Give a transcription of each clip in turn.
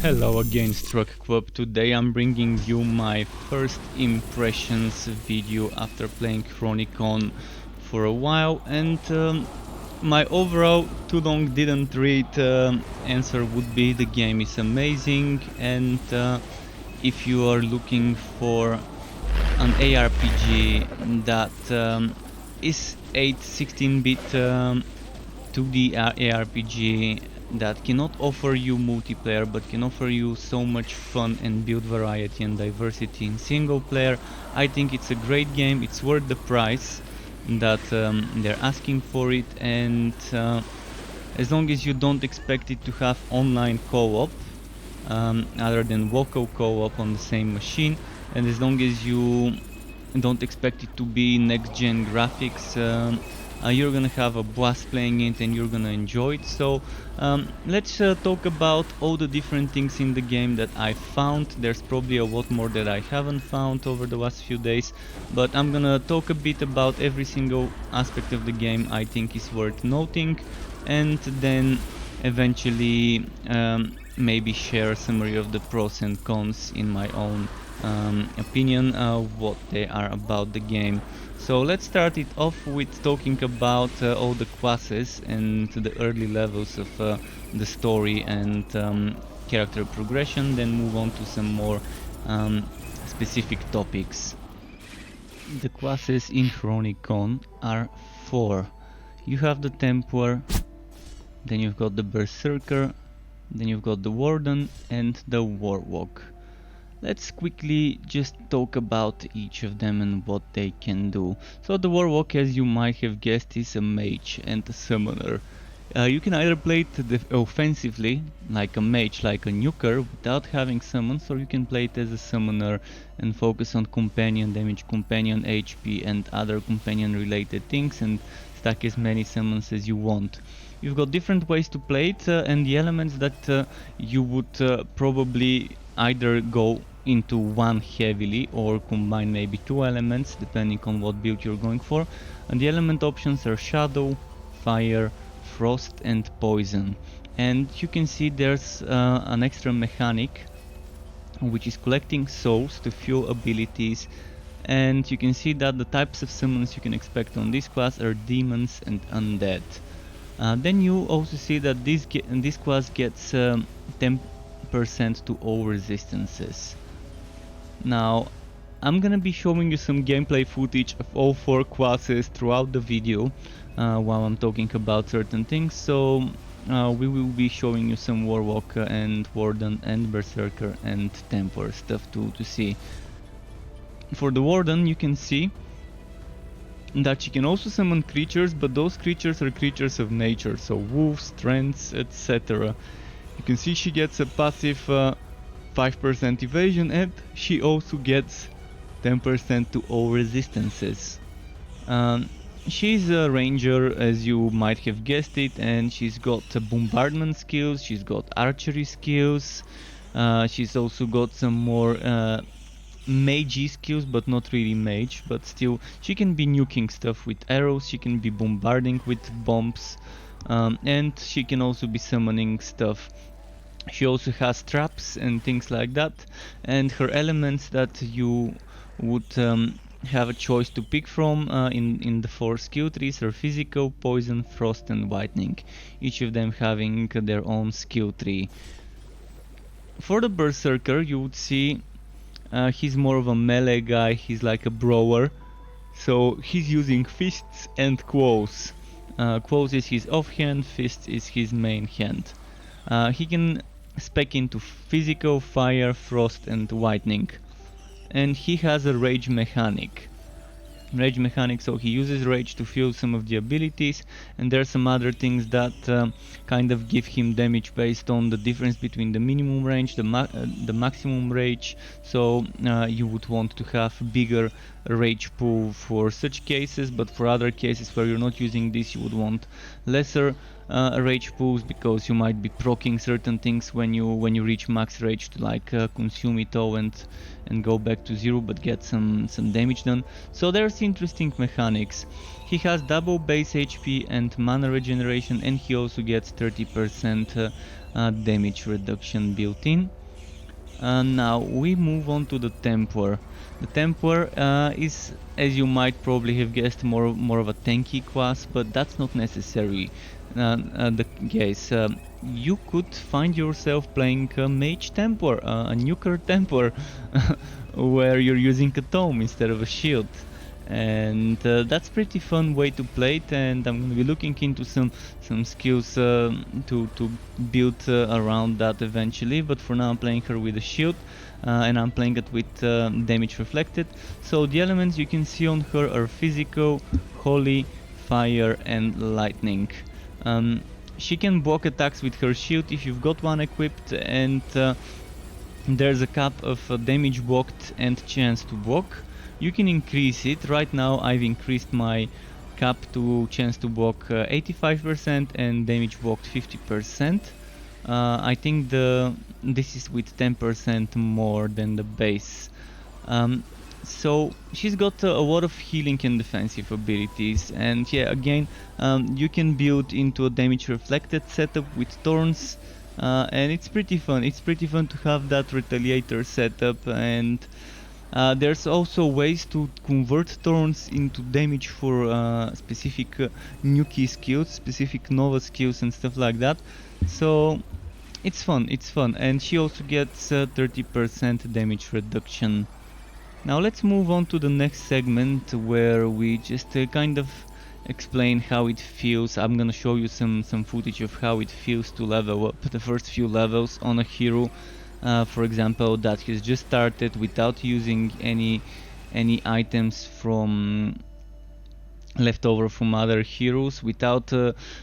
Hello again, Struck Club. Today I'm bringing you my first impressions video after playing Chronicon for a while, and my overall too long didn't read answer would be the game is amazing, and if you are looking for an ARPG that is 16-bit 2D ARPG that cannot offer you multiplayer but can offer you so much fun and build variety and diversity in single player. I think it's a great game. It's worth the price that they're asking for it, and as long as you don't expect it to have online co-op other than local co-op on the same machine, and as long as you don't expect it to be next-gen graphics, you're gonna have a blast playing it and you're gonna enjoy it. So let's talk about all the different things in the game that I found. There's probably a lot more that I haven't found over the last few days, but I'm gonna talk a bit about every single aspect of the game I think is worth noting, and then eventually maybe share a summary of the pros and cons in my own opinion, what they are about the game. So let's start it off with talking about all the classes and the early levels of the story and character progression, then move on to some more specific topics. The classes in Chronicon are 4. You have the Templar, then you've got the Berserker, then you've got the Warden and the Warlock. Let's quickly just talk about each of them and what they can do. So the Warlock, as you might have guessed, is a mage and a summoner. You can either play it offensively, like a mage, like a nuker, without having summons, or you can play it as a summoner and focus on companion damage, companion HP and other companion related things, and stack as many summons as you want. You've got different ways to play it, and the elements that you would probably either go into one heavily or combine maybe 2 elements depending on what build you're going for, and the element options are shadow, fire, frost and poison. And you can see there's an extra mechanic which is collecting souls to fuel abilities, and you can see that the types of summons you can expect on this class are demons and undead. Then you also see that this class gets 10% to all resistances. Now I'm gonna be showing you some gameplay footage of all 4 classes throughout the video while I'm talking about certain things, so we will be showing you some Warlock and Warden and Berserker and Templar stuff to see. For the Warden, you can see that she can also summon creatures, but those creatures are creatures of nature, so wolves, trends, etc. You can see she gets a passive 5% evasion, and she also gets 10% to all resistances. She's a ranger, as you might have guessed it, and she's got bombardment skills, she's got archery skills, she's also got some more magey skills, but not really mage, but still she can be nuking stuff with arrows, she can be bombarding with bombs, and she can also be summoning stuff. She also has traps and things like that, and her elements that you would have a choice to pick from in the 4 skill trees are physical, poison, frost and lightning, each of them having their own skill tree. For the Berserker, you would see he's more of a melee guy, he's like a brawler, so he's using fists and claws. Claws is his offhand, fists is his main hand. He can spec into physical, fire, frost and lightning, and he has a rage mechanic. So he uses rage to fuel some of the abilities, and there are some other things that kind of give him damage based on the difference between the minimum range, the maximum rage. So you would want to have bigger rage pool for such cases, but for other cases where you're not using this, you would want lesser rage pools, because you might be proccing certain things when you reach max rage to like consume it all and go back to 0 but get some damage done. So there's interesting mechanics. He has double base HP and mana regeneration, and he also gets 30% damage reduction built in. Now we move on to the Templar. The Templar is, as you might probably have guessed, more of a tanky class, but that's not necessary. The case. You could find yourself playing a Mage Templar, a Nuker Templar, where you're using a tome instead of a shield. And that's pretty fun way to play it, and I'm gonna be looking into some skills to build around that eventually. But for now, I'm playing her with a shield, and I'm playing it with damage reflected. So the elements you can see on her are physical, holy, fire, and lightning. She can block attacks with her shield if you've got one equipped, and there's a cap of damage blocked and chance to block. You can increase it. Right now I've increased my cap to chance to block 85% and damage blocked 50%. I think this is with 10% more than the base. So she's got a lot of healing and defensive abilities, and yeah, again, you can build into a damage reflected setup with thorns, and it's pretty fun. It's pretty fun to have that retaliator setup, and there's also ways to convert thorns into damage for specific nuki skills, specific nova skills and stuff like that. So it's fun, and she also gets 30% damage reduction. Now let's move on to the next segment where we just kind of explain how it feels. I'm gonna show you some footage of how it feels to level up the first few levels on a hero. For example, that has just started without using any items from leftover from other heroes, without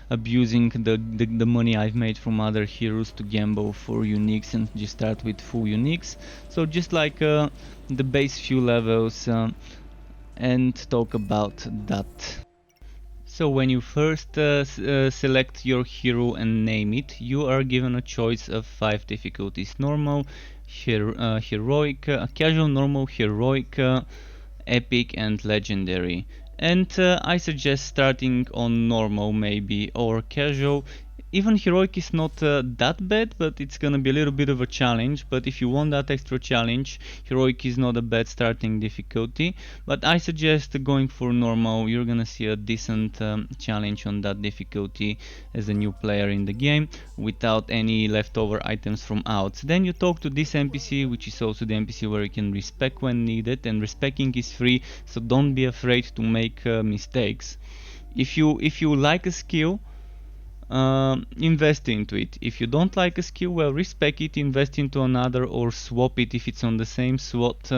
abusing the money I've made from other heroes to gamble for uniques and just start with full uniques. So just like the base few levels, and talk about that. So when you first select your hero and name it, you are given a choice of 5 difficulties: normal, heroic, casual, normal, heroic, epic, and legendary. And I suggest starting on normal maybe, or casual. Even heroic is not that bad, but it's gonna be a little bit of a challenge. But if you want that extra challenge, heroic is not a bad starting difficulty. But I suggest going for normal. You're gonna see a decent challenge on that difficulty as a new player in the game, without any leftover items from outs. Then you talk to this NPC, which is also the NPC where you can respec when needed, and respecing is free, so don't be afraid to make mistakes. If you like a skill, invest into it. If you don't like a skill, well, respec it, invest into another, or swap it if it's on the same slot.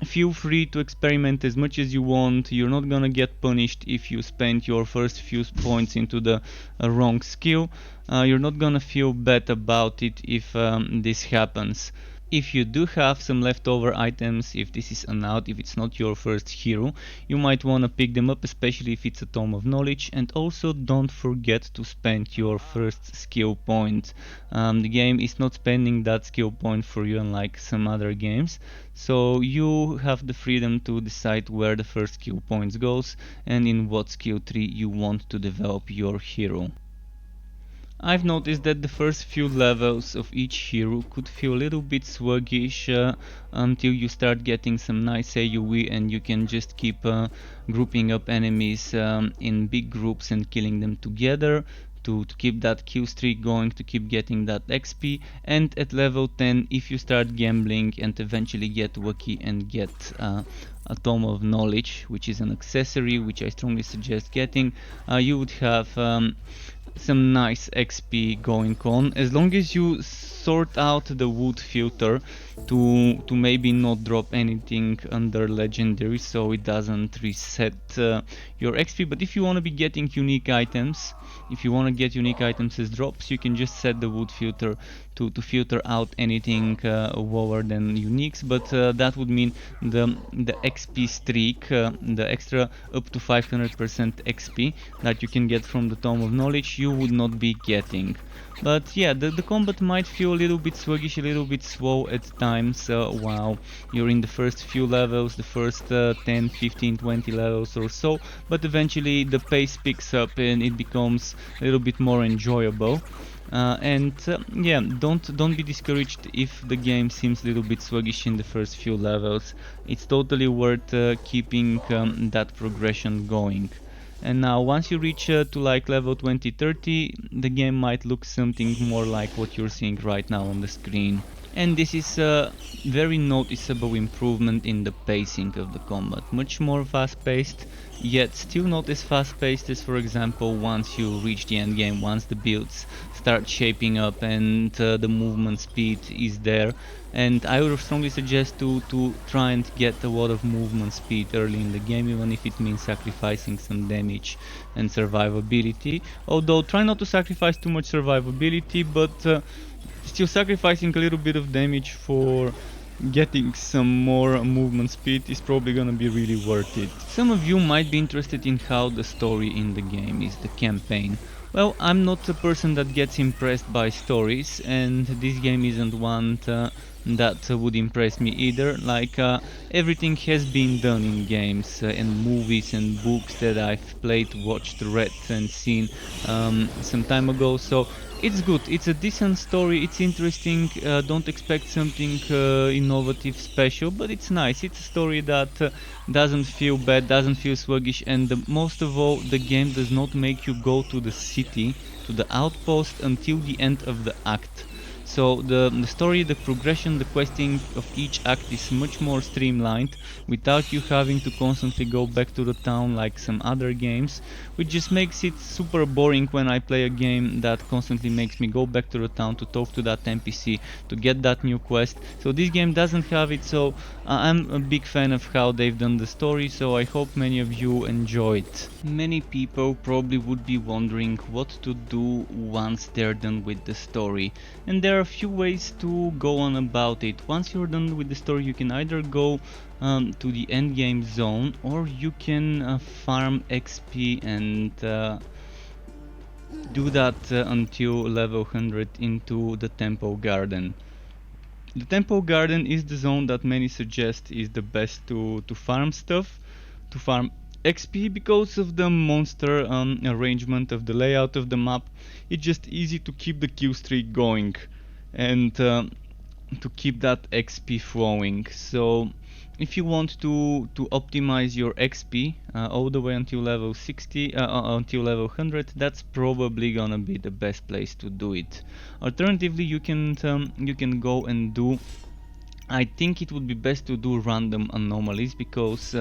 Feel free to experiment as much as you want. You're not gonna get punished if you spend your first few points into the wrong skill. You're not gonna feel bad about it if this happens. If you do have some leftover items, if this is an out, if it's not your first hero, you might want to pick them up, especially if it's a Tome of Knowledge. And also don't forget to spend your first skill point. The game is not spending that skill point for you, unlike some other games. So you have the freedom to decide where the first skill points goes and in what skill tree you want to develop your hero. I've noticed that the first few levels of each hero could feel a little bit sluggish until you start getting some nice AoE and you can just keep grouping up enemies in big groups and killing them together to keep that kill streak going, to keep getting that XP. And at level 10, if you start gambling and eventually get lucky and get a Tome of Knowledge, which is an accessory which I strongly suggest getting, you would have some nice XP going on, as long as you sort out the wood filter to maybe not drop anything under legendary, so it doesn't reset your XP. But if you want to be getting unique items, if you want to get unique items as drops, you can just set the wood filter to filter out anything lower than uniques. But that would mean the XP streak, the extra up to 500% XP that you can get from the Tome of Knowledge, which you would not be getting. But yeah, the combat might feel a little bit sluggish, a little bit slow at times while you're in the first few levels, the first 10, 15, 20 levels or so, but eventually the pace picks up and it becomes a little bit more enjoyable. Yeah, don't be discouraged if the game seems a little bit sluggish in the first few levels. It's totally worth keeping that progression going. And now once you reach to like level 20, 30, the game might look something more like what you're seeing right now on the screen. And this is a very noticeable improvement in the pacing of the combat. Much more fast paced, yet still not as fast paced as, for example, once you reach the end game, once the builds start shaping up and the movement speed is there. And I would strongly suggest to try and get a lot of movement speed early in the game, even if it means sacrificing some damage and survivability. Although try not to sacrifice too much survivability, but still sacrificing a little bit of damage for getting some more movement speed is probably gonna be really worth it. Some of you might be interested in how the story in the game is, the campaign. Well, I'm not a person that gets impressed by stories, and this game isn't one that would impress me either. Like, everything has been done in games and movies and books that I've played, watched, read and seen some time ago, so it's good. It's a decent story, it's interesting, don't expect something innovative, special, but it's nice. It's a story that doesn't feel bad, doesn't feel sluggish, and most of all, the game does not make you go to the city, to the outpost until the end of the act. So the story, the progression, the questing of each act is much more streamlined without you having to constantly go back to the town like some other games, which just makes it super boring when I play a game that constantly makes me go back to the town to talk to that NPC, to get that new quest. So this game doesn't have it, so I'm a big fan of how they've done the story, so I hope many of you enjoy it. Many people probably would be wondering what to do once they're done with the story, and there are a few ways to go on about it. Once you're done with the story, you can either go to the endgame zone, or you can farm XP and do that until level 100 into the Temple Garden. The Temple Garden is the zone that many suggest is the best to farm stuff, to farm XP, because of the monster arrangement of the layout of the map. It's just easy to keep the kill streak going and to keep that XP flowing. So if you want to optimize your XP all the way until level 60, until level 100, that's probably gonna be the best place to do it. Alternatively, you can go and do, I think it would be best to do random anomalies, because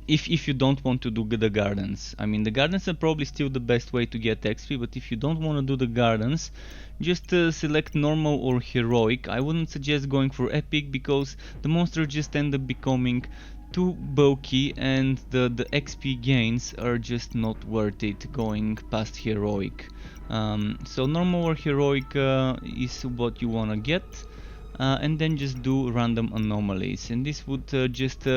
if you don't want to do the gardens. I mean, the gardens are probably still the best way to get XP, but if you don't want to do the gardens, just select normal or heroic. I wouldn't suggest going for epic, because the monsters just end up becoming too bulky and the XP gains are just not worth it going past heroic. So normal or heroic is what you wanna get. And then just do random anomalies, and this would just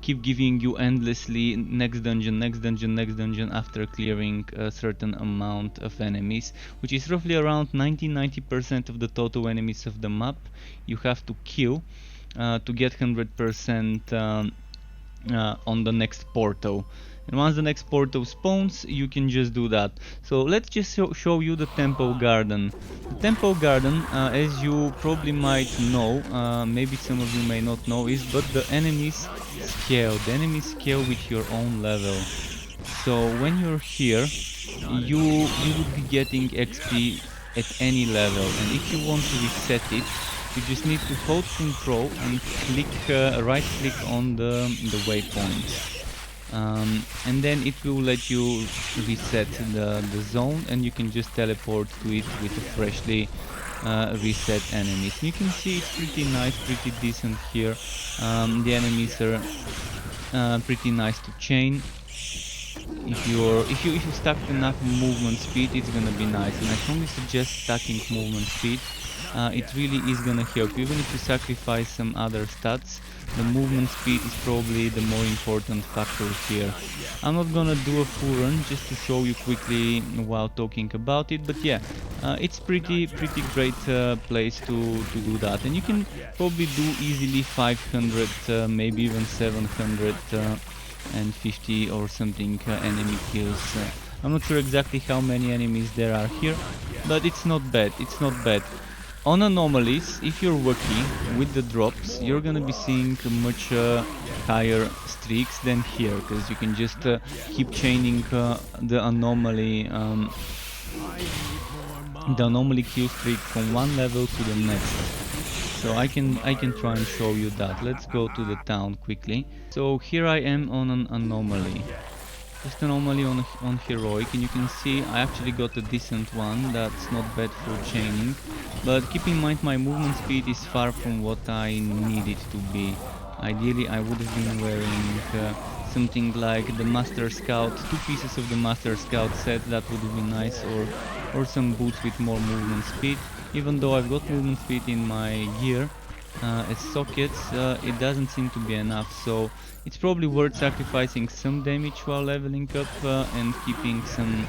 keep giving you endlessly next dungeon, next dungeon, next dungeon after clearing a certain amount of enemies, which is roughly around 90% of the total enemies of the map you have to kill to get 100% on the next portal. And once the next portal spawns, you can just do that. So let's just show you the Temple Garden. The Temple Garden, as you probably might know, maybe some of you may not know, is but the enemies scale. The enemies scale with your own level. So when you're here, you would be getting XP at any level, and if you want to reset it, you just need to hold Ctrl and click right click on the waypoint. And then it will let you reset the zone, and you can just teleport to it with a freshly reset enemies. And you can see it's pretty nice, pretty decent here. The enemies are pretty nice to chain. if you stack enough movement speed, it's gonna be nice, and I strongly suggest stacking movement speed. It really is gonna help you. Even if you sacrifice some other stats, the movement speed is probably the more important factor here. I'm not gonna do a full run just to show you quickly while talking about it, but yeah, it's pretty great place to do that, and you can probably do easily 500, maybe even 750 or something enemy kills. I'm not sure exactly how many enemies there are here, but it's not bad. It's not bad. On anomalies, if you're lucky with the drops, you're gonna be seeing much higher streaks than here, because you can just keep chaining the anomaly kill streak from one level to the next. So I can try and show you that. Let's go to the town quickly. So here I am on an anomaly. Just anomaly on heroic, and you can see I actually got a decent one. That's not bad for chaining, but keep in mind my movement speed is far from what I need it to be. Ideally I would have been wearing something like the Master Scout, 2 pieces of the Master Scout set. That would have been nice, or some boots with more movement speed. Even though I've got movement speed in my gear as sockets, it doesn't seem to be enough, so it's probably worth sacrificing some damage while leveling up and keeping some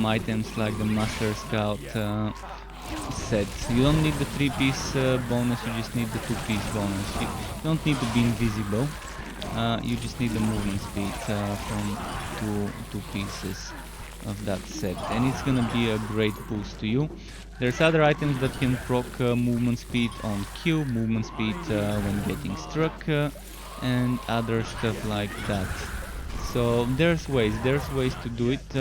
items like the Master Scout set. You don't need the 3-piece bonus, you just need the 2-piece bonus. You don't need to be invisible, you just need the movement speed from two pieces of that set, and it's gonna be a great boost to you. There's other items that can proc movement speed on kill, movement speed when getting struck, and other stuff like that. So there's ways to do it,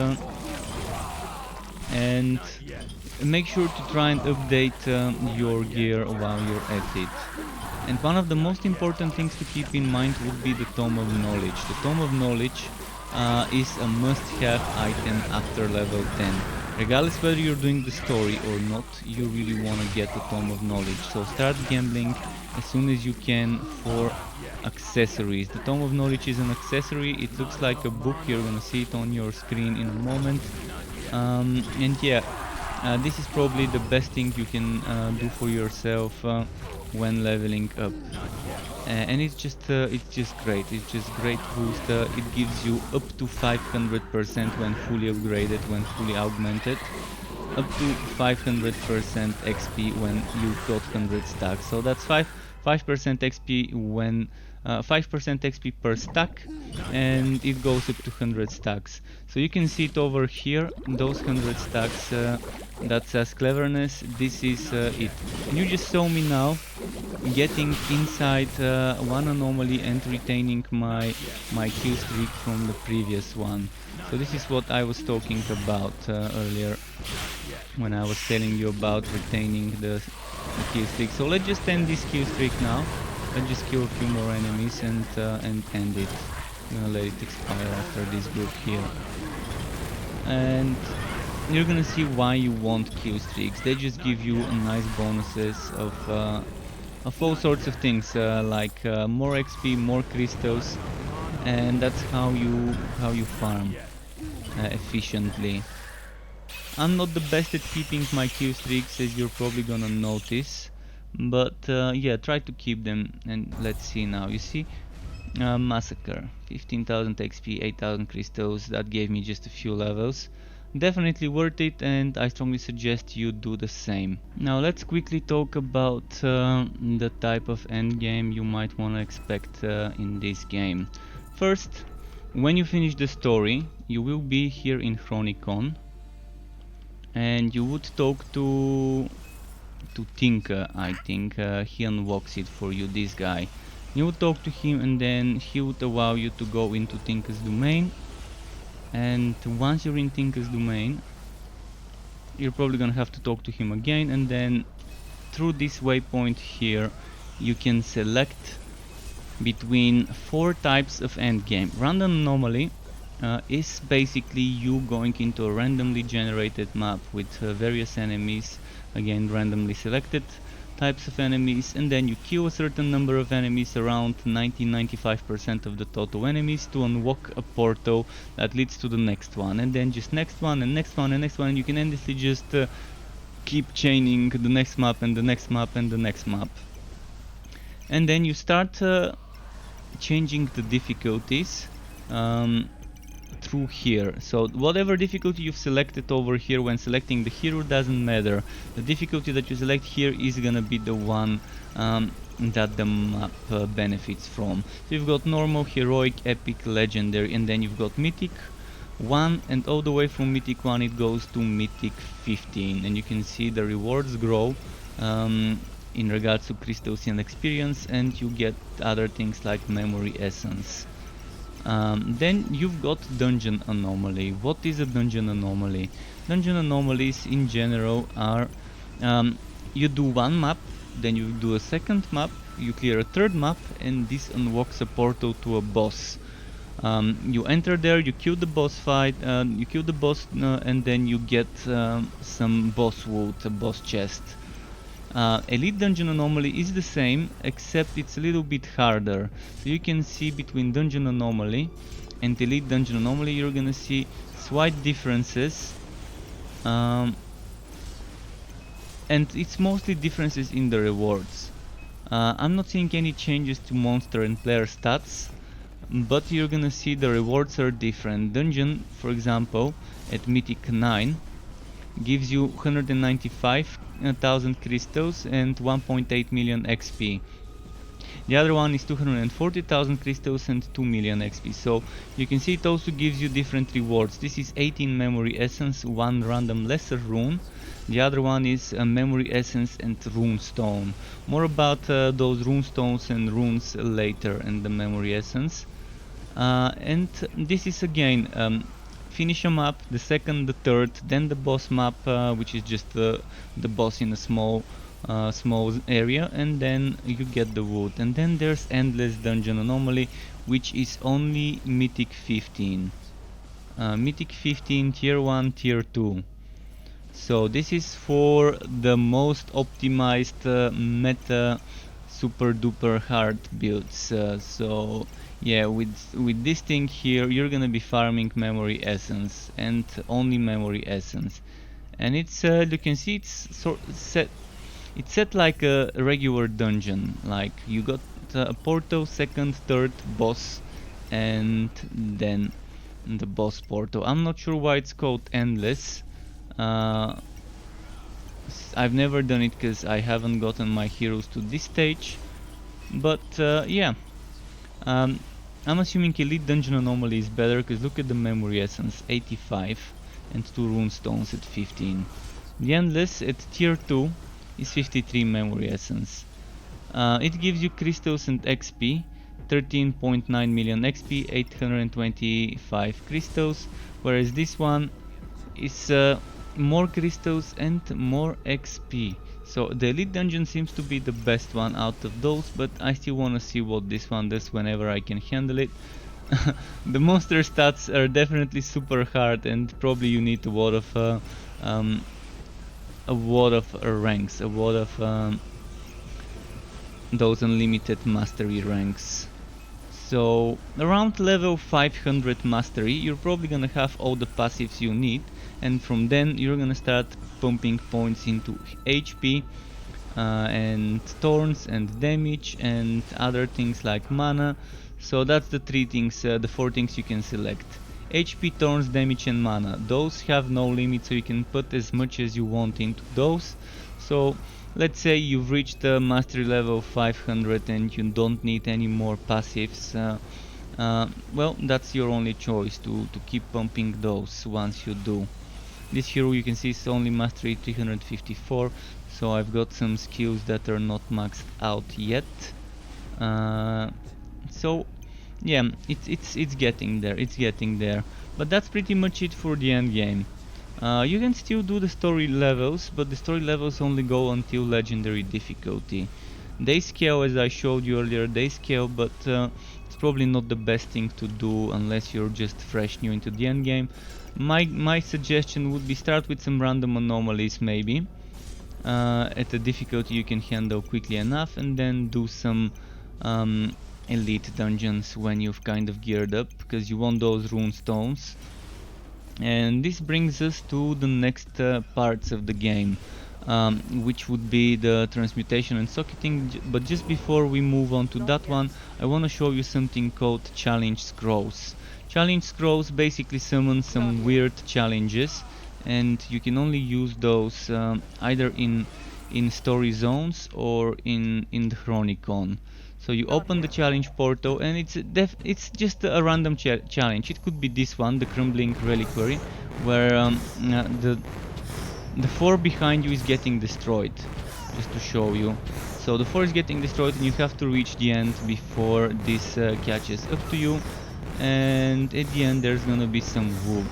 and make sure to try and update your gear while you're at it. And one of the most important things to keep in mind would be the Tome of Knowledge. The Tome of Knowledge is a must-have item after level 10. Regardless whether you're doing the story or not, you really want to get the Tome of Knowledge. So start gambling as soon as you can for accessories. The Tome of Knowledge is an accessory. It looks like a book. You're gonna see it on your screen in a moment. And yeah, this is probably the best thing you can do for yourself when leveling up. And it's just great. It's just great boost. It gives you up to 500% when fully upgraded, when fully augmented, up to 500% XP when you've got 100 stacks. So that's 5% XP when 5% XP per stack, and it goes up to 100 stacks. So you can see it over here, those 100 stacks. That says cleverness. This is it. And you just saw me now getting inside one anomaly and retaining my kill streak from the previous one. So this is what I was talking about earlier when I was telling you about retaining the kill streak. So let's just end this kill streak now. Let's just kill a few more enemies and end it. I'm gonna let it expire after this group here. And you're gonna see why you want kill streaks. They just give you nice bonuses of all sorts of things, like more XP, more crystals, and that's how you farm efficiently. I'm not the best at keeping my kill streaks, as you're probably gonna notice, but yeah, try to keep them. And let's see now. You see, Massacre, 15,000 XP, 8,000 crystals. That gave me just a few levels. Definitely worth it, and I strongly suggest you do the same. Now let's quickly talk about the type of endgame you might want to expect in this game. First, when you finish the story, you will be here in Chronicon, and you would talk to Tinker. I think he unlocks it for you, this guy. You would talk to him, and then he would allow you to go into Tinker's domain. And once you're in Tinker's domain, you're probably gonna have to talk to him again, and then through this waypoint here you can select between 4 types of endgame. Random anomaly is basically you going into a randomly generated map with various enemies, again randomly selected. types of enemies, and then you kill a certain number of enemies, around 90-95% of the total enemies, to unlock a portal that leads to the next one, and then just next one and next one and next one, and you can endlessly just keep chaining the next map and the next map and the next map. And then you start changing the difficulties through here. So whatever difficulty you've selected over here when selecting the hero doesn't matter. The difficulty that you select here is gonna be the one that the map benefits from. So you've got normal, heroic, epic, legendary, and then you've got mythic 1, and all the way from mythic 1 it goes to mythic 15, and you can see the rewards grow in regards to crystals and experience, and you get other things like memory essence. Then you've got dungeon anomaly. What is a dungeon anomaly? Dungeon anomalies in general are you do one map, then you do a second map, you clear a third map, and this unlocks a portal to a boss. You enter there, you kill the boss fight, you kill the boss, and then you get some boss loot, a boss chest. Elite Dungeon Anomaly is the same, except it's a little bit harder. So you can see between Dungeon Anomaly and Elite Dungeon Anomaly, you're gonna see slight differences. And it's mostly differences in the rewards. I'm not seeing any changes to monster and player stats, but you're gonna see the rewards are different. Dungeon, for example, at Mythic 9 gives you 195,000 crystals and 1.8 million XP. The other one is 240,000 crystals and 2 million XP. So you can see it also gives you different rewards. This is 18 memory essence, 1 random lesser rune. The other one is a memory essence and rune stone. More about those rune stones and runes later, and the memory essence. And this is again finish a map, the second, the third, then the boss map, which is just the boss in a small area, and then you get the wood. And then there's Endless Dungeon Anomaly, which is only Mythic 15. Mythic 15 tier 1, tier 2. So this is for the most optimized meta super duper hard builds. So yeah, with this thing here, you're gonna be farming memory essence, and only memory essence. And it's you can see it's set like a regular dungeon. Like you got a portal, second, third, boss, and then the boss portal. I'm not sure why it's called endless. I've never done it because I haven't gotten my heroes to this stage. But yeah. I'm assuming Elite Dungeon Anomaly is better, because look at the memory essence, 85, and 2 rune stones at 15. The Endless at tier 2 is 53 memory essence. It gives you crystals and XP, 13.9 million XP, 825 crystals, whereas this one is more crystals and more XP. So the Elite Dungeon seems to be the best one out of those, but I still want to see what this one does whenever I can handle it. The monster stats are definitely super hard, and probably you need a lot of ranks, a lot of those unlimited mastery ranks. So around level 500 mastery, you're probably gonna have all the passives you need, and from then you're gonna start pumping points into HP and thorns and damage and other things like mana. So that's the 4 things you can select: HP, thorns, damage and mana. Those have no limit, so you can put as much as you want into those. So let's say you've reached the mastery level 500 and you don't need any more passives. Well, that's your only choice, to keep pumping those once you do. This hero, you can see, is only mastery 354, so I've got some skills that are not maxed out yet. So yeah, it's getting there, but that's pretty much it for the end game. You can still do the story levels, but the story levels only go until legendary difficulty. They scale, as I showed you earlier, they scale, but it's probably not the best thing to do unless you're just fresh new into the end game. My suggestion would be start with some random anomalies maybe, at a difficulty you can handle quickly enough, and then do some elite dungeons when you've kind of geared up, because you want those rune stones. And this brings us to the next parts of the game, which would be the transmutation and socketing. But just before we move on to that one, I want to show you something called challenge scrolls. Challenge scrolls basically summon some weird challenges, and you can only use those either in story zones or in the Chronicon. So you open the challenge portal, and it's just a random challenge. It could be this one, the Crumbling Reliquary, where the 4 behind you is getting destroyed. Just to show you. So the 4 is getting destroyed, and you have to reach the end before this catches up to you. And at the end there's gonna be some wood.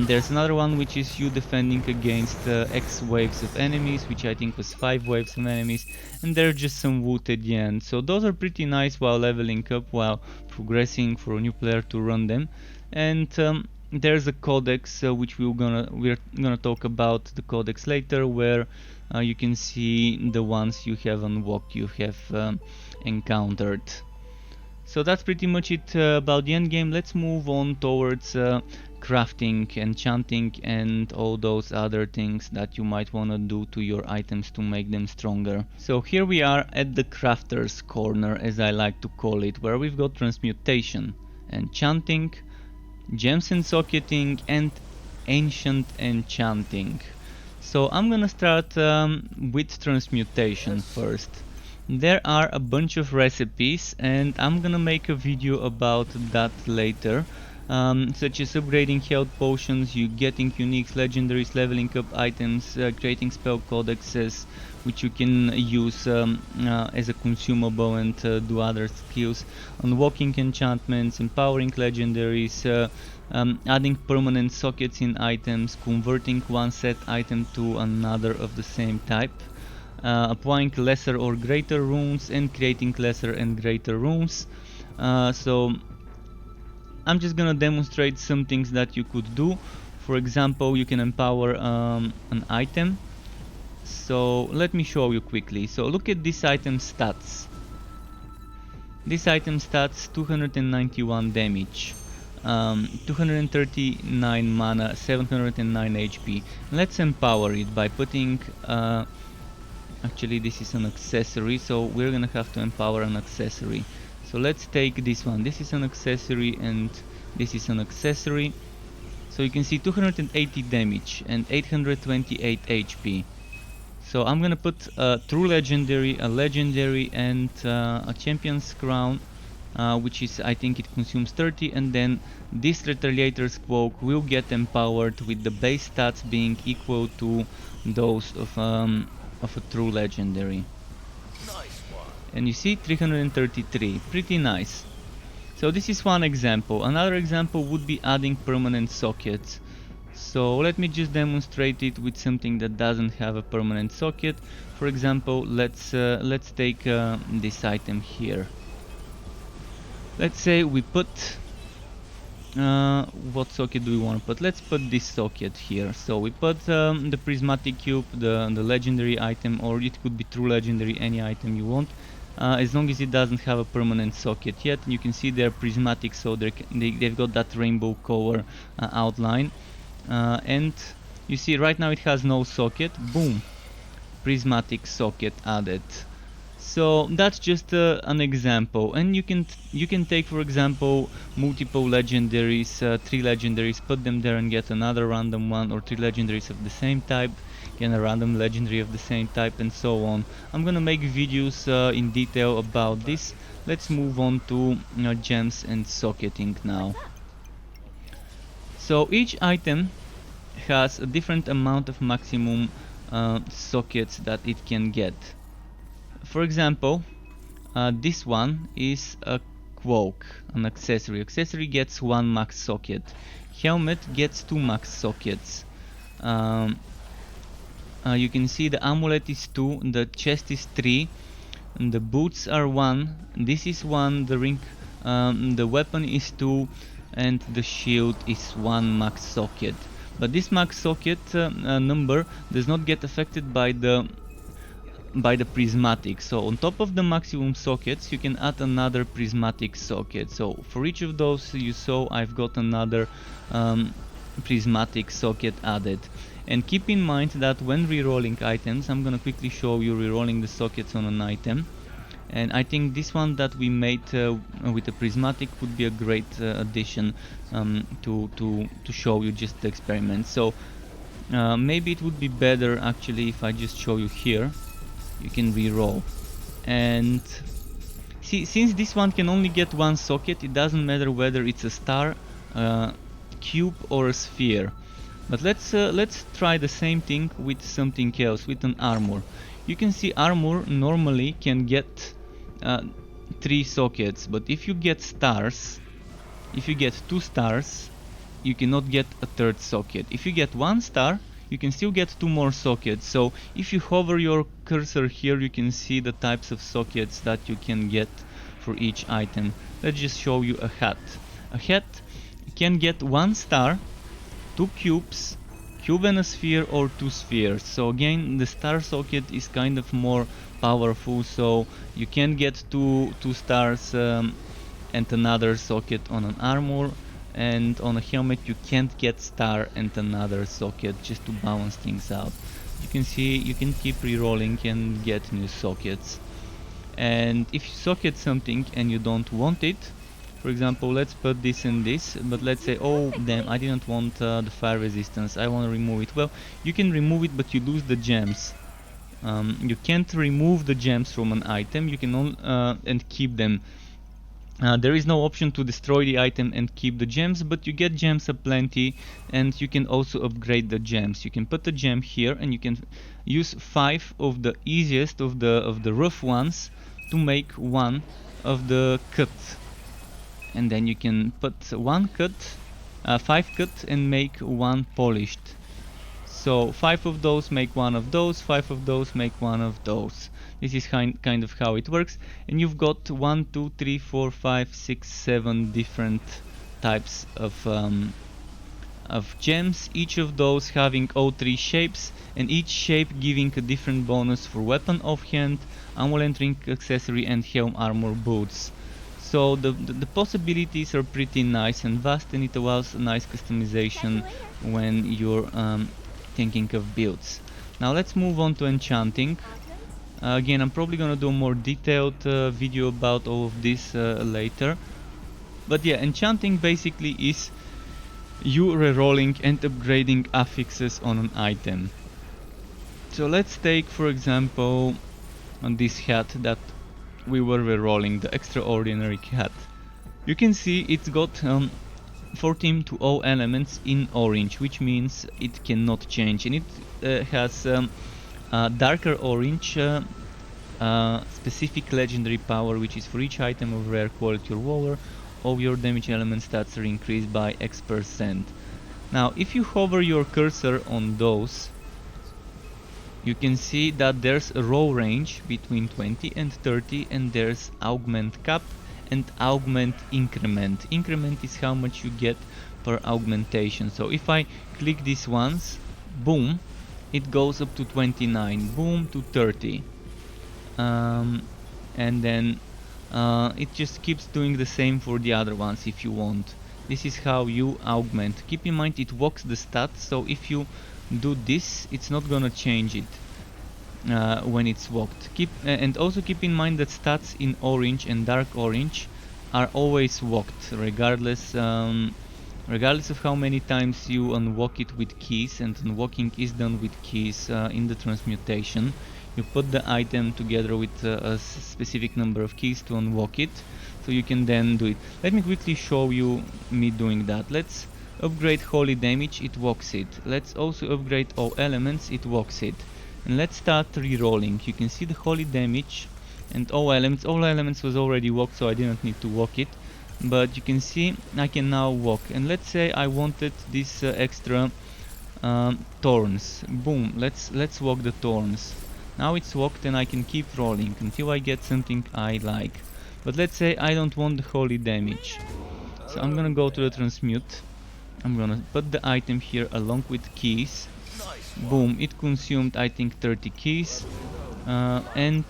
There's another one which is you defending against X waves of enemies, which I think was 5 waves of enemies, and there's just some wood at the end. So those are pretty nice while leveling up, while progressing, for a new player to run them. And there's a Codex which we're gonna talk about the Codex later, where you can see the ones you have unlocked, you have encountered. So that's pretty much it about the endgame. Let's move on towards crafting, enchanting, and all those other things that you might want to do to your items to make them stronger. So here we are at the crafter's corner, as I like to call it, where we've got transmutation, enchanting, gems and socketing, and ancient enchanting. So I'm gonna start with transmutation first. There are a bunch of recipes, and I'm gonna make a video about that later, such as upgrading health potions, you getting uniques, legendaries, leveling up items, creating spell codexes, which you can use as a consumable and do other skills, unlocking enchantments, empowering legendaries, adding permanent sockets in items, converting one set item to another of the same type. Applying lesser or greater runes, and creating lesser and greater runes. So I'm just gonna demonstrate some things that you could do. For example, you can empower an item. So let me show you quickly. So look at this item stats. This item stats 291 damage, 239 mana, 709 HP. Let's empower it by putting actually this is an accessory, so we're gonna have to empower an accessory. So let's take this one. This is an accessory, and this is an accessory. So you can see 280 damage and 828 HP. So I'm gonna put a true legendary, a legendary, and a champion's crown, which is, I think it consumes 30, and then this retaliator's cloak will get empowered with the base stats being equal to those of a true legendary. Nice one. And you see 333, pretty nice. So this is one example. Another example would be adding permanent sockets. So let me just demonstrate it with something that doesn't have a permanent socket. For example, let's take this item here. Let's say we put what socket do we want to put? Let's put this socket here. So we put the prismatic cube, the legendary item, or it could be true legendary, any item you want, as long as it doesn't have a permanent socket yet. You can see they're prismatic, so they've got that rainbow color outline, and you see right now it has no socket. Boom, prismatic socket added. So that's just an example, and you can take, for example, multiple legendaries, 3 legendaries, put them there and get another random one, or 3 legendaries of the same type, get a random legendary of the same type, and so on. I'm gonna make videos in detail about this. Let's move on to gems and socketing now. So each item has a different amount of maximum sockets that it can get. For example, this one is a cloak, an accessory. Accessory gets 1 max socket. Helmet gets 2 max sockets. You can see the amulet is 2, the chest is 3, and the boots are 1. This is 1. The ring, the weapon is 2, and the shield is 1 max socket. But this max socket number does not get affected by the prismatic. So on top of the maximum sockets you can add another prismatic socket. So for each of those you saw, I've got another prismatic socket added. And keep in mind that when rerolling items, I'm gonna quickly show you rerolling the sockets on an item. And I think this one that we made with the prismatic would be a great addition to show you just the experiment. So maybe it would be better actually if I just show you here. You can re-roll, and see, since this one can only get one socket, it doesn't matter whether it's a star, cube or a sphere. But let's try the same thing with something else, with an armor. You can see armor normally can get 3 sockets, but if you get stars, if you get 2 stars, you cannot get a 3rd socket. If you get 1 star, you can still get 2 more sockets. So if you hover your cursor here, you can see the types of sockets that you can get for each item. Let's just show you a hat. A hat can get 1 star, 2 cubes, cube and a sphere, or 2 spheres. So again, the star socket is kind of more powerful, so you can get two stars and another socket on an armor. And on a helmet you can't get star and another socket, just to balance things out. You can see you can keep rerolling and get new sockets. And if you socket something and you don't want it, for example, let's put this and this, but let's say, oh damn, I didn't want the fire resistance, I want to remove it. Well, you can remove it, but you lose the gems. You can't remove the gems from an item, you can and keep them. There is no option to destroy the item and keep the gems, but you get gems aplenty, and you can also upgrade the gems. You can put the gem here, and you can use 5 of the easiest of the rough ones to make one of the cut, and then you can put 5 cut and make 1 polished. So 5 of those make 1 of those, 5 of those make 1 of those. This is kind of how it works, and you've got 1, 2, 3, 4, 5, 6, 7 different types of gems, each of those having all 3 shapes, and each shape giving a different bonus for weapon offhand, amulet ring accessory, and helm armor boots. So the possibilities are pretty nice and vast, and it allows a nice customization when you're thinking of builds. Now let's move on to enchanting. Again, I'm probably gonna do a more detailed video about all of this later. But yeah, enchanting basically is you rerolling and upgrading affixes on an item. So let's take, for example, on this hat that we were rerolling, the extraordinary hat. You can see it's got 14 to all elements in orange, which means it cannot change, and it has darker orange specific legendary power, which is for each item of rare quality or lower, all your damage element stats are increased by X%. Now if you hover your cursor on those, you can see that there's a row range between 20 and 30, and there's augment cap and augment increment. Increment is how much you get per augmentation. So if I click this once, boom, it goes up to 29, boom, to 30, and then it just keeps doing the same for the other ones if you want. This is how you augment. Keep in mind it walks the stats, so if you do this, it's not gonna change it when it's walked. And also keep in mind that stats in orange and dark orange are always walked, regardless of how many times you unwalk it with keys, and unwalking is done with keys in the transmutation. You put the item together with a specific number of keys to unwalk it, so you can then do it. Let me quickly show you me doing that. Let's upgrade holy damage, it walks it. Let's also upgrade all elements, it walks it. And let's start re-rolling. You can see the holy damage and all elements. All elements was already walked, so I didn't need to walk it. But you can see I can now walk. And let's say I wanted this extra thorns. Boom, let's walk the thorns. Now it's walked, and I can keep rolling until I get something I like. But let's say I don't want the holy damage. So I'm gonna go to the transmute. I'm gonna put the item here along with keys. Boom, it consumed I think 30 keys. And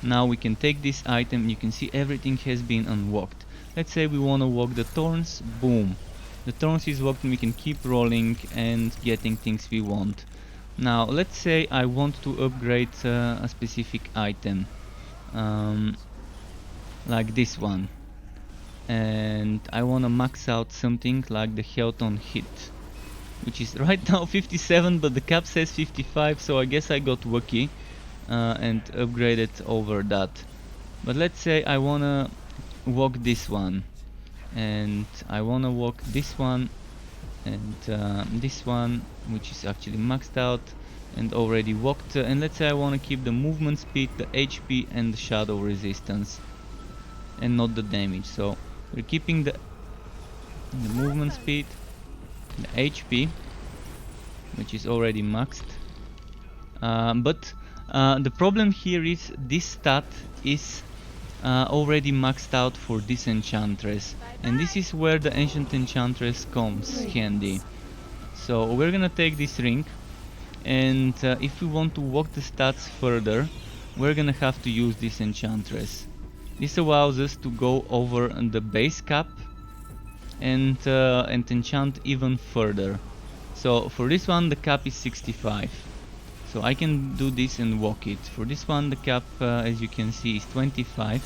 now we can take this item. You can see everything has been unlocked. Let's say we want to walk the thorns. Boom, the thorns is walked and we can keep rolling and getting things we want. Now let's say I want to upgrade a specific item, like this one, and I want to max out something like the health on hit, which is right now 57, but the cap says 55, so I guess I got lucky and upgraded over that. But let's say I wanna walk this one, and I wanna walk this one, and this one, which is actually maxed out and already walked, and let's say I wanna keep the movement speed, the HP and the shadow resistance, and not the damage. So we're keeping the movement speed, the HP, which is already maxed, but the problem here is this stat is already maxed out for this enchantress, and this is where the ancient enchantress comes handy. So we're gonna take this ring, and if we want to walk the stats further, we're gonna have to use this enchantress. This allows us to go over the base cap and enchant even further. So for this one the cap is 65. So I can do this and walk it. For this one the cap, as you can see, is 25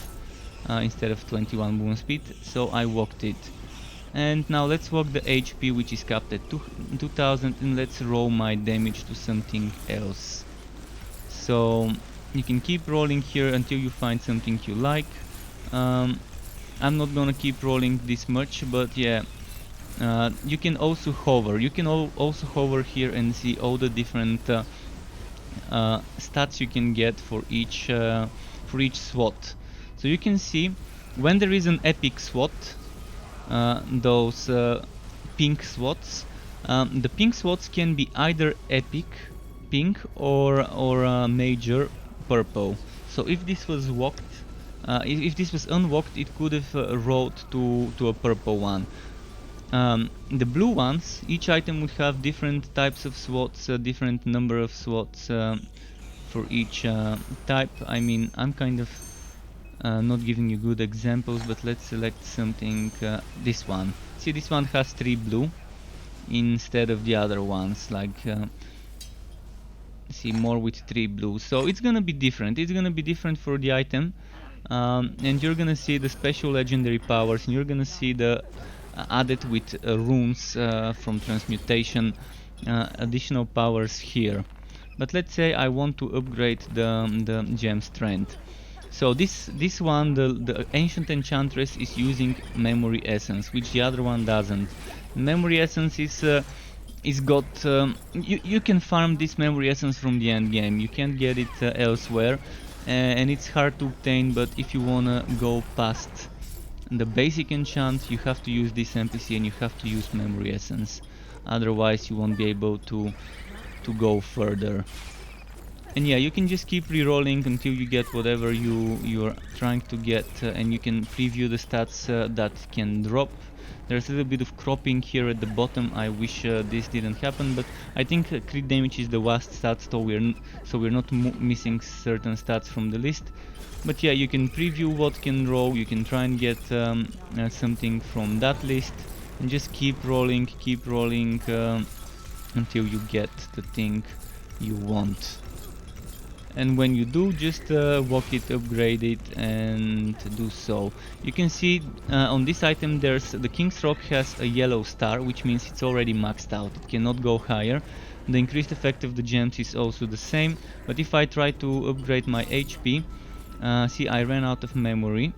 instead of 21 movement speed, so I walked it. And now let's walk the HP, which is capped at 2000, and let's roll my damage to something else. So you can keep rolling here until you find something you like. I'm not gonna keep rolling this much, but yeah, you can also hover. You can also hover here and see all the different stats you can get for each SWAT. So you can see when there is an epic SWAT, those pink SWATs, the pink SWATs can be either epic pink or major purple. So if this was walked, if this was unwalked, it could have rolled to a purple one. The blue ones, each item would have different types of SWATs, different number of SWATs for each type. I mean, I'm kind of not giving you good examples, but let's select something, this one. See, this one has 3 blue instead of the other ones, like see, more with 3 blue. So it's gonna be different. It's gonna be different for the item, and you're gonna see the special legendary powers, and you're gonna see the added with runes from transmutation, additional powers here. But let's say I want to upgrade the gem strength. So this one, the ancient enchantress, is using memory essence, which the other one doesn't. Memory essence is got you can farm this memory essence from the end game. You can't get it elsewhere, and it's hard to obtain. But if you wanna go past the basic enchant, you have to use this NPC and you have to use memory essence, otherwise you won't be able to go further. And yeah, you can just keep re-rolling until you get whatever you're trying to get, and you can preview the stats that can drop. There's a little bit of cropping here at the bottom. I wish this didn't happen, but I think crit damage is the last stat, so we're not missing certain stats from the list. But yeah, you can preview what can roll, you can try and get something from that list, and just keep rolling until you get the thing you want. And when you do, just walk it, upgrade it, and do so. You can see on this item there's the King's Rock has a yellow star, which means it's already maxed out, it cannot go higher. The increased effect of the gems is also the same, but if I try to upgrade my HP, see, I ran out of memory,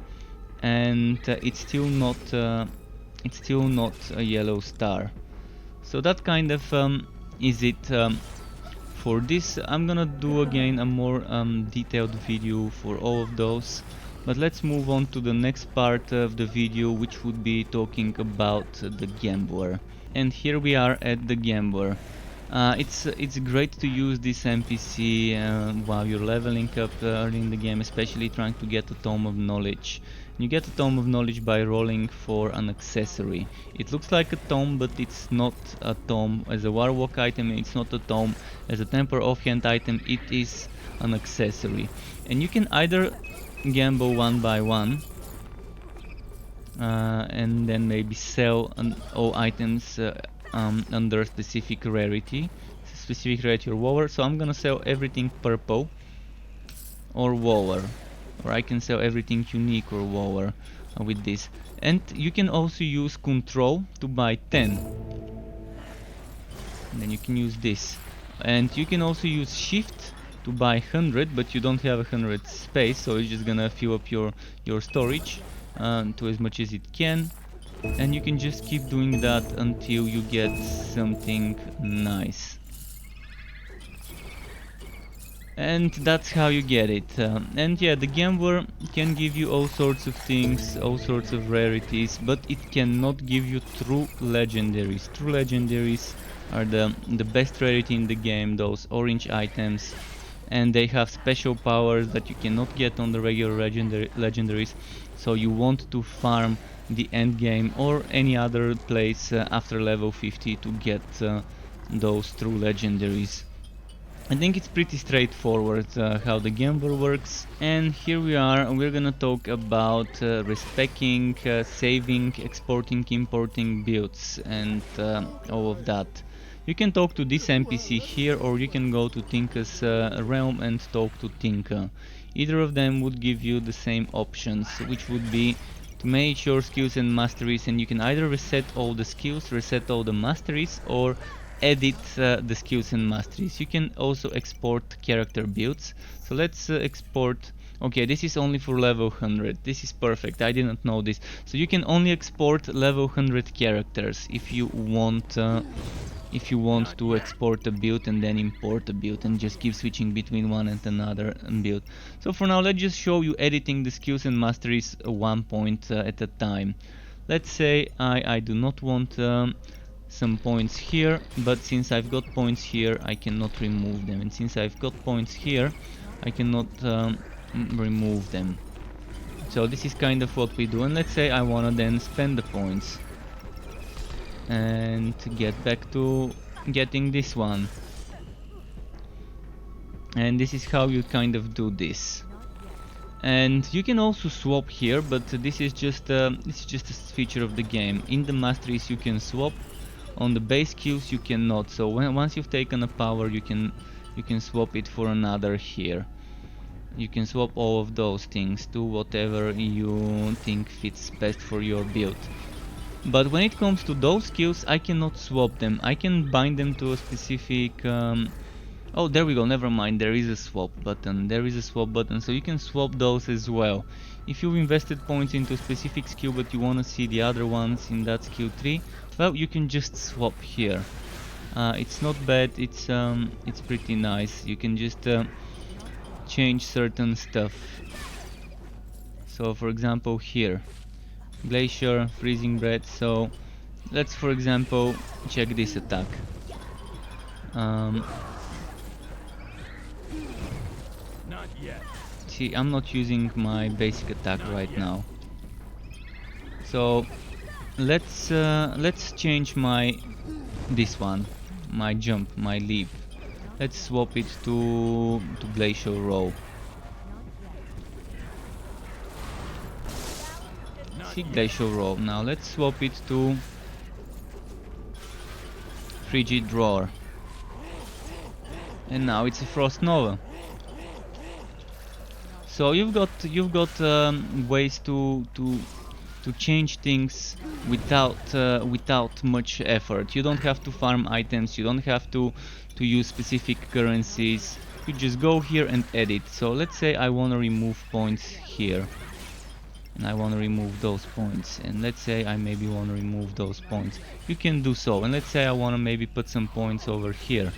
and it's still not a yellow star. So that kind of is it. For this, I'm gonna do again a more detailed video for all of those, but let's move on to the next part of the video, which would be talking about the Gambler. And here we are at the Gambler. It's great to use this NPC while you're leveling up early in the game, especially trying to get the Tome of Knowledge. You get a Tome of Knowledge by rolling for an accessory. It looks like a tome, but it's not a tome. As a Warwalk item, it's not a tome. As a Temper Offhand item, it is an accessory. And you can either gamble one by one, and then maybe sell all items under specific rarity or wower. So I'm gonna sell everything purple or wower, or I can sell everything unique or wower with this. And you can also use control to buy 10, and then you can use this. And you can also use shift to buy 100, but you don't have 100 space, so it's just gonna fill up your storage to as much as it can. And you can just keep doing that until you get something nice. And that's how you get it. And yeah, the gambler can give you all sorts of things, all sorts of rarities, but it cannot give you true legendaries. True legendaries are the best rarity in the game, those orange items, and they have special powers that you cannot get on the regular legendaries. So you want to farm the end game or any other place after level 50 to get those true legendaries. I think it's pretty straightforward how the gambler works. And here we are, we're gonna talk about respecing, saving, exporting, importing builds and all of that. You can talk to this NPC here, or you can go to Tinka's realm and talk to Tinka. Either of them would give you the same options, which would be to manage your skills and masteries, and you can either reset all the skills, reset all the masteries, or edit the skills and masteries. You can also export character builds. So let's export. Okay, this is only for level 100. This is perfect. I didn't know this. So you can only export level 100 characters if you want to export a build and then import a build and just keep switching between one and another build. So for now, let's just show you editing the skills and masteries 1 point at a time. Let's say I do not want some points here, but since I've got points here, I cannot remove them, and since I've got points here, I cannot remove them. So this is kind of what we do. And let's say I wanna then spend the points and get back to getting this one, and this is how you kind of do this. And you can also swap here, but this is just a feature of the game. In the masteries you can swap. On the base skills you cannot. So once you've taken a power, you can swap it for another here. You can swap all of those things to whatever you think fits best for your build. But when it comes to those skills, I cannot swap them. I can bind them to a specific oh, there we go, never mind, there is a swap button. So you can swap those as well. If you've invested points into a specific skill but you want to see the other ones in that skill tree, well, you can just swap here. It's not bad, it's pretty nice. You can just change certain stuff. So for example here, Glacier, Freezing Breath. So let's for example check this attack. See, I'm not using my basic attack right now. So let's change my jump, my leap. Let's swap it to Glacial Roll. See, Glacial Roll. Now let's swap it to Frigid Roar. And now it's a Frost Nova. So you've got ways to change things without much effort. You don't have to farm items. You don't have to use specific currencies. You just go here and edit. So let's say I want to remove points here, and I want to remove those points. And let's say I maybe want to remove those points. You can do so. And let's say I want to maybe put some points over here,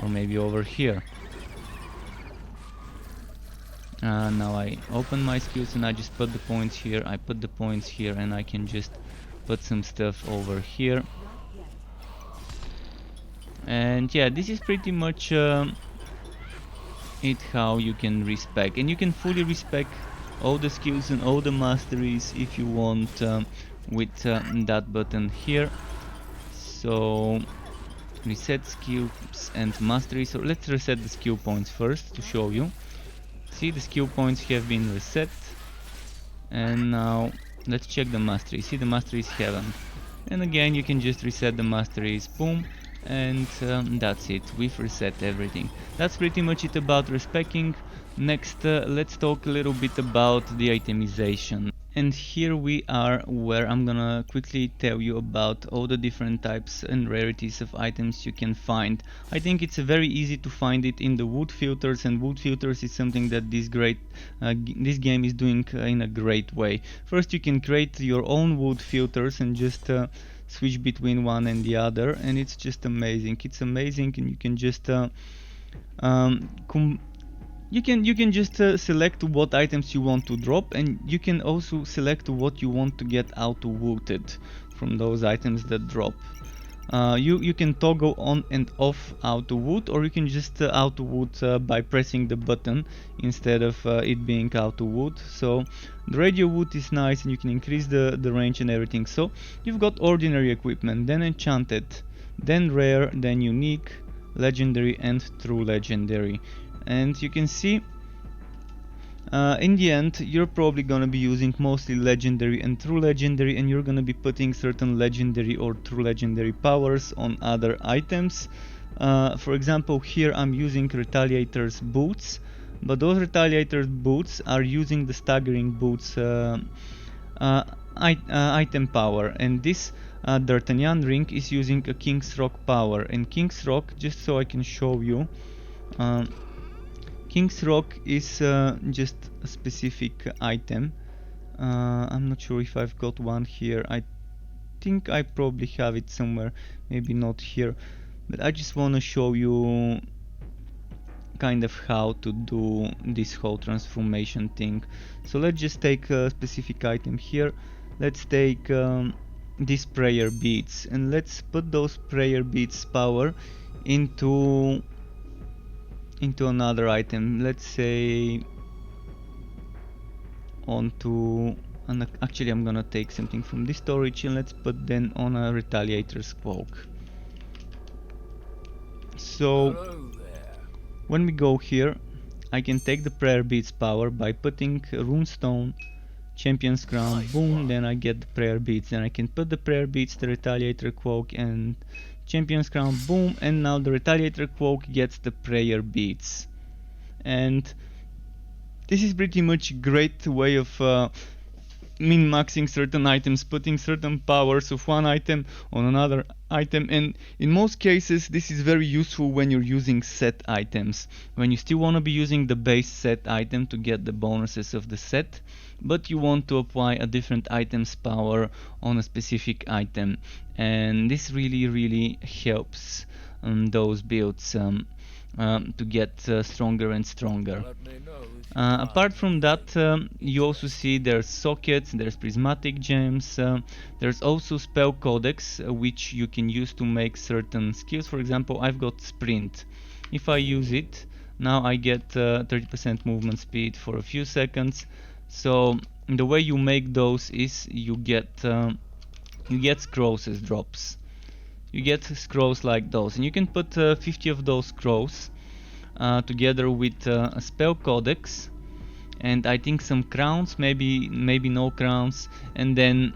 or maybe over here. Now I open my skills and I just put the points here, I put the points here, and I can just put some stuff over here. And yeah, this is pretty much it how you can respec. And you can fully respec all the skills and all the masteries if you want with that button here. So reset skills and masteries. So let's reset the skill points first to show you. See, the skill points have been reset. And now let's check the mastery. See, the masteries haven't. And again, you can just reset the masteries, boom, and that's it. We've reset everything. That's pretty much it about respecing. Next, let's talk a little bit about the itemization. And here we are where I'm gonna quickly tell you about all the different types and rarities of items you can find. I think it's very easy to find it in the wood filters, and wood filters is something that this game is doing in a great way. First, you can create your own wood filters and just switch between one and the other, and it's just amazing. It's amazing, and you can just um, you can just select what items you want to drop, and you can also select what you want to get auto-wooted from those items that drop. You can toggle on and off auto-woot, or you can just auto-woot by pressing the button instead of it being auto-woot. So the radio woot is nice, and you can increase the range and everything. So you've got ordinary equipment, then enchanted, then rare, then unique, legendary, and true legendary. And you can see in the end you're probably gonna be using mostly legendary and true legendary, and you're gonna be putting certain legendary or true legendary powers on other items. For example, here I'm using Retaliator's boots, but those Retaliator's boots are using the staggering boots item power, and this D'Artagnan ring is using a King's Rock power. And King's Rock, just so I can show you, King's Rock is just a specific item. I'm not sure if I've got one here. I think I probably have it somewhere, maybe not here, but I just want to show you kind of how to do this whole transformation thing. So let's just take a specific item here. Let's take these prayer beads, and let's put those prayer beads power into another item. Let's say onto, and actually I'm gonna take something from this storage, and let's put then on a Retaliator's cloak. So when we go here, I can take the prayer beads power by putting runestone, champion's crown, boom, then I get the prayer beads. Then I can put the prayer beads, the Retaliator cloak, and champion's crown, boom, and now the Retaliator cloak gets the prayer beads. And this is pretty much a great way of min-maxing certain items, putting certain powers of one item on another item. And in most cases this is very useful when you're using set items, when you still want to be using the base set item to get the bonuses of the set, but you want to apply a different item's power on a specific item. And this really helps those builds to get stronger and stronger. Apart from that, you also see there's sockets, there's prismatic gems, there's also spell codex, which you can use to make certain skills. For example, I've got sprint. If I use it, now I get 30% movement speed for a few seconds. So the way you make those is you get scrolls as drops. You get scrolls like those, and you can put 50 of those scrolls together with a spell codex, and I think some crowns, maybe no crowns, and then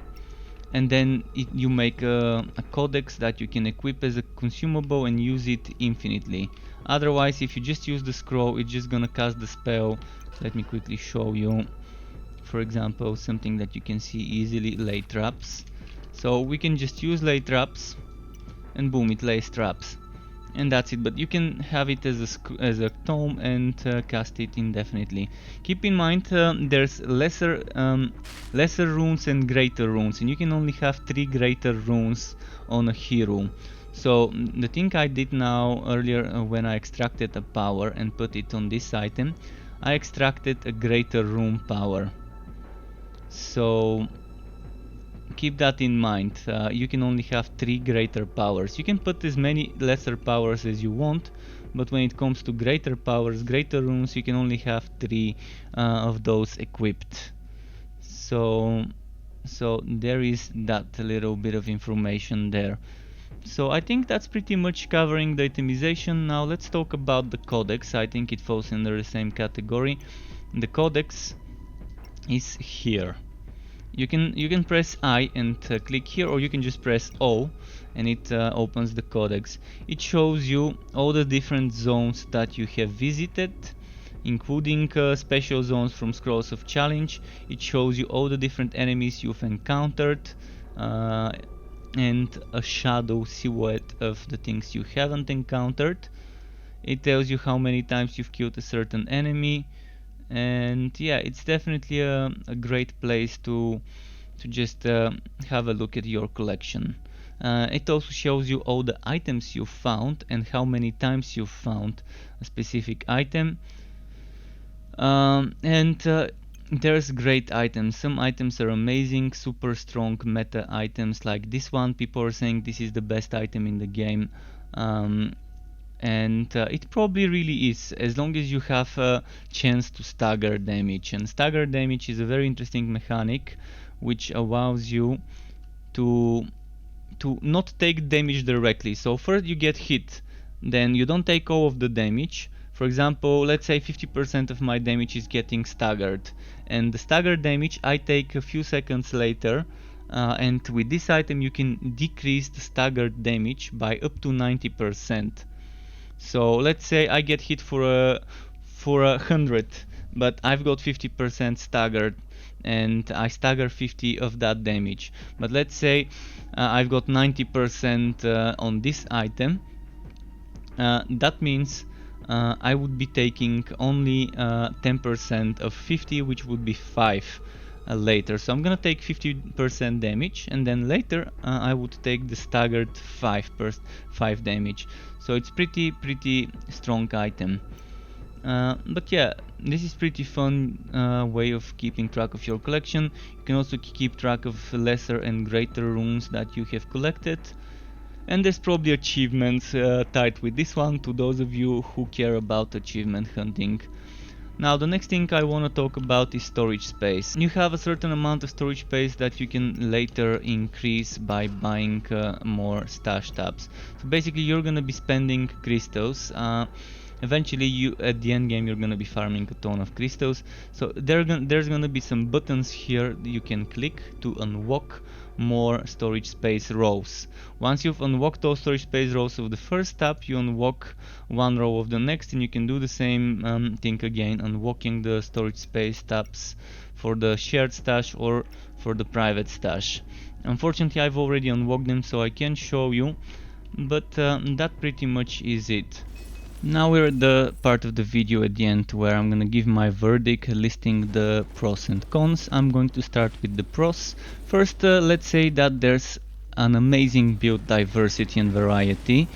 you make a codex that you can equip as a consumable and use it infinitely. Otherwise, if you just use the scroll, it's just gonna cast the spell. Let me quickly show you, for example, something that you can see easily: lay traps. So we can just use lay traps, and boom, it lays traps, and that's it. But you can have it as a tome and cast it indefinitely. Keep in mind there's lesser runes and greater runes, and you can only have 3 greater runes on a hero. So the thing I did now earlier, when I extracted a power and put it on this item, I extracted a greater rune power. So keep that in mind. You can only have 3 greater powers. You can put as many lesser powers as you want, but when it comes to greater powers, greater runes, you can only have 3 of those equipped. So there is that little bit of information there. So I think that's pretty much covering the itemization. Now let's talk about the Codex. I think it falls under the same category. The Codex is here. You can press I and click here, or you can just press O and it opens the Codex. It shows you all the different zones that you have visited, including special zones from Scrolls of Challenge. It shows you all the different enemies you've encountered, and a shadow silhouette of the things you haven't encountered. It tells you how many times you've killed a certain enemy, and yeah, it's definitely a great place to just have a look at your collection. It also shows you all the items you found and how many times you found a specific item. There's great items. Some items are amazing, super strong meta items like this one. People are saying this is the best item in the game. It probably really is, as long as you have a chance to stagger damage. And stagger damage is a very interesting mechanic which allows you to not take damage directly. So first you get hit, then you don't take all of the damage. For example, let's say 50% of my damage is getting staggered, and the staggered damage I take a few seconds later, and with this item you can decrease the staggered damage by up to 90%. So let's say I get hit for 100, but I've got 50% staggered, and I stagger 50 of that damage. But let's say I've got 90% on this item. That means I would be taking only 10% of 50, which would be 5 later. So I'm gonna take 50% damage, and then later I would take the staggered 5 damage. So it's pretty strong item. But yeah, this is pretty fun way of keeping track of your collection. You can also keep track of lesser and greater runes that you have collected. And there's probably achievements tied with this one to those of you who care about achievement hunting. Now the next thing I want to talk about is storage space. You have a certain amount of storage space that you can later increase by buying more stash tabs. So basically you're gonna be spending crystals. Eventually at the end game you're gonna be farming a ton of crystals. So there's gonna be some buttons here that you can click to unlock more storage space rows. Once you've unlocked those storage space rows of the first tab, you unlock one row of the next, and you can do the same thing again, unlocking the storage space tabs for the shared stash or for the private stash. Unfortunately I've already unlocked them, so I can't show you, but that pretty much is it. Now we're at the part of the video at the end where I'm gonna give my verdict listing the pros and cons. I'm going to start with the pros. First, let's say that there's an amazing build diversity and variety,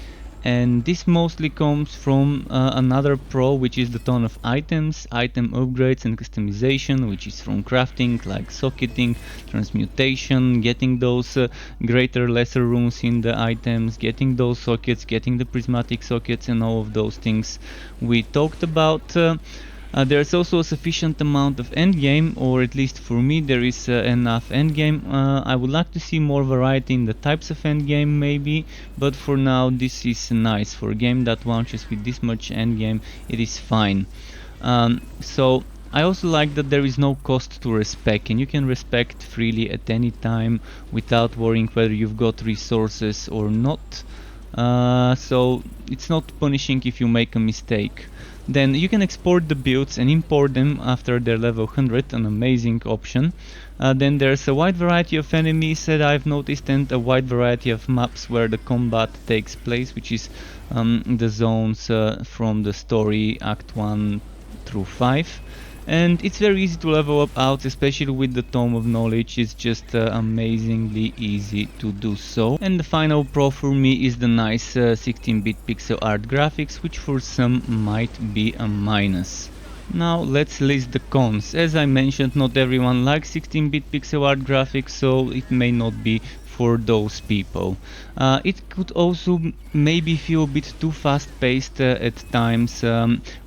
and this mostly comes from another pro, which is the ton of items, item upgrades and customization, which is from crafting like socketing, transmutation, getting those greater lesser runes in the items, getting those sockets, getting the prismatic sockets, and all of those things we talked about. There's also a sufficient amount of endgame, or at least for me there is enough endgame. I would like to see more variety in the types of endgame maybe, but for now this is nice. For a game that launches with this much endgame, it is fine. So I also like that there is no cost to respec, and you can respect freely at any time without worrying whether you've got resources or not. So it's not punishing if you make a mistake. Then you can export the builds and import them after they're level 100, an amazing option. Then there's a wide variety of enemies that I've noticed, and a wide variety of maps where the combat takes place, which is the zones from the story Act 1 through 5. And it's very easy to level up out, especially with the Tome of Knowledge. It's just amazingly easy to do so. And the final pro for me is the nice 16-bit pixel art graphics, which for some might be a minus. Now let's list the cons. As I mentioned, not everyone likes 16-bit pixel art graphics, so it may not be for those people. It could also maybe feel a bit too fast-paced at times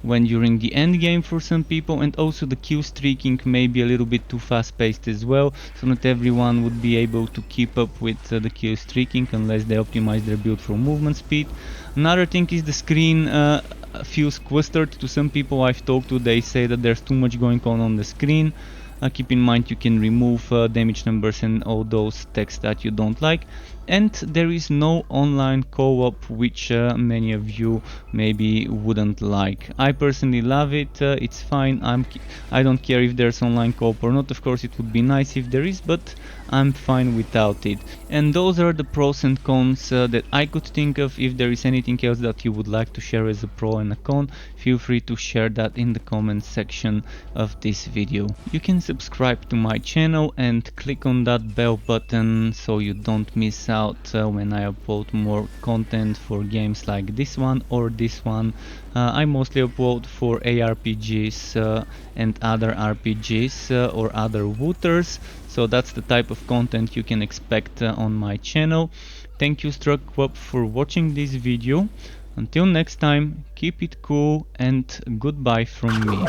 when during the endgame for some people, and also the kill streaking may be a little bit too fast-paced as well, so not everyone would be able to keep up with the kill streaking unless they optimize their build for movement speed. Another thing is the screen feels clustered. To some people I've talked to, they say that there's too much going on the screen. Keep in mind you can remove damage numbers and all those text that you don't like. And there is no online co-op, which many of you maybe wouldn't like. I personally love it, it's fine. I don't care if there's online co-op or not. Of course it would be nice if there is, but I'm fine without it. And those are the pros and cons that I could think of. If there is anything else that you would like to share as a pro and a con, feel free to share that in the comment section of this video. You can subscribe to my channel and click on that bell button so you don't miss out when I upload more content for games like this one or this one. I mostly upload for ARPGs and other RPGs or other wooters, so that's the type of content you can expect on my channel. Thank you Struckweb for watching this video. Until next time, keep it cool and goodbye from me.